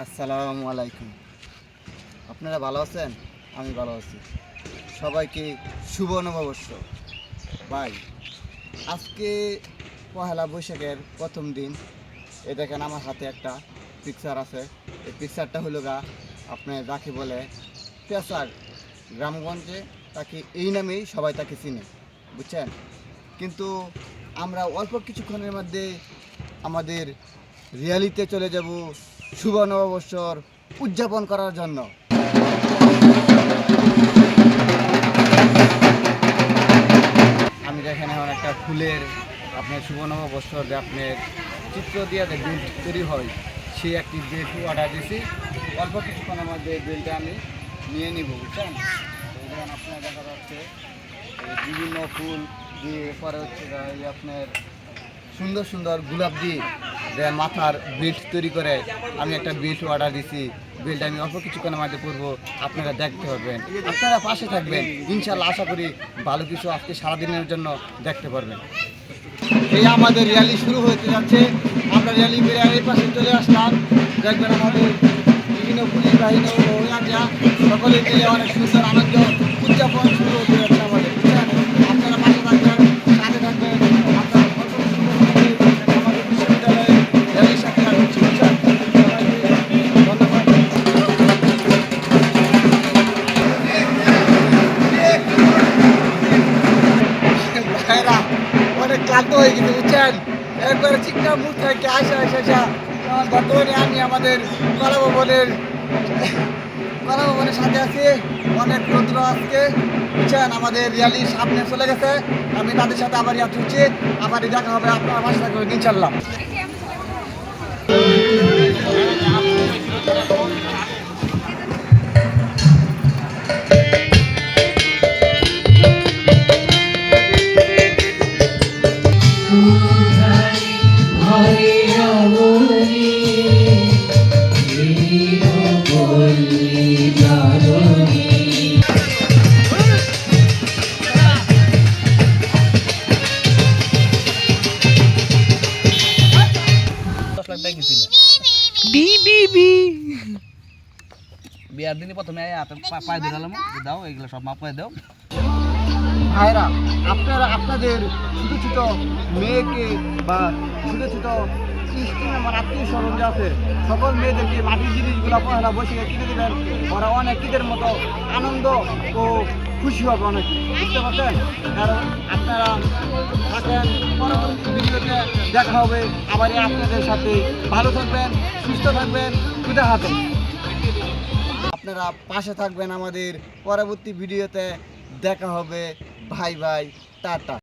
আসসালামু আলাইকুম। আপনারা ভালো আছেন? আমি ভালো আছি। সবাইকে শুভ নববর্ষ। ভাই, আজকে পহেলা বৈশাখের প্রথম দিন। এই দেখেন আমার হাতে একটা পিকচার আছে। এই পিকচারটা হলো আপনি যাকে বলে পেশাক। গ্রামগঞ্জে তাকে এই নামেই সবাই তাকে চিনে, বুঝছেন? কিন্তু আমরা অল্প কিছুক্ষণের মধ্যে আমাদের রিয়ালিতে চলে যাব শুভ নববর্ষর উদযাপন করার জন্য। আমি দেখেন এখন একটা ফুলের আপনার শুভ নববর্ষর যে আপনার চিত্র দিয়ে যে বিল তৈরি হয়, সেই একটি বেল্ট অর্ডার দিয়েছি। অল্প কিছুক্ষণের মধ্যে বিলটা আমি নিয়ে নিব, বুঝছেন? যেমন আপনার দেখা যাচ্ছে বিভিন্ন ফুল দিয়ে পরে হচ্ছে আপনার সুন্দর সুন্দর গোলাপ দিয়ে মাথার বেল্ট তৈরি করে আমি একটা বেল্ট অর্ডার দিছি। বেল্ট আমি অল্প কিছুক্ষণের মধ্যে করবো, আপনারা দেখতে পারবেন, আপনারা পাশে থাকবেন। ইনশাল্লাহ আশা করি ভালো কিছু আজকে সারাদিনের জন্য দেখতে পারবেন। এই আমাদের র্যালি শুরু হতে যাচ্ছে। আমরা র্যালি করে এই পাশে চলে আসলাম। দেখবেন আমাদের বিভিন্ন পুলিশ বাহিনী সকলে মিলে অনেক সুন্দর আনন্দ উদযাপন শুরু হতে যাচ্ছে আমাদের। আপনারা পাশে থাকবেন, সাথে থাকবেন। অনেক ক্লান্ত হয়ে গেছে, বুঝছেন? একবারে চিন্তা মুখ থেকে আসা বর্তমানে আমি আমাদের কলা ভবনের সাথে আছি। অনেক রৌদ্র আজকে, বুঝছেন? আমাদের রিয়ালির সামনে চলে গেছে। আমি তাদের সাথে আবার ইয়াদ হচ্ছি। আবার দেখা হবে, আপনার পাশে থাকবেন ইনশাল্লাহ। বিয়ার দিনে প্রথমে পায়ে দিলাম, দাও এগুলো সব মাপ করে দাও। ভাইরা, আপনারা আপনাদের ছোটো ছোটো মেয়েকে বা ছোটো ছোটো আমার আত্মীয় স্বজন যে আছে সকল মেয়েদেরকে মাটির জিনিসগুলো পয়লা বসে কিনে দেবেন। ওরা অনেক ঈদের মতো আনন্দ ও খুশি হবে অনেক, বুঝতে পারছেন? কারণ আপনারা থাকেন, পরবর্তী ভিডিওতে দেখা হবে আবার আপনাদের সাথে। ভালো থাকবেন, সুস্থ থাকবেন, খুদা হাফেজ। আপনারা পাশে থাকবেন, আমাদের পরবর্তী ভিডিওতে দেখা হবে। ভাই ভাই, টাটা।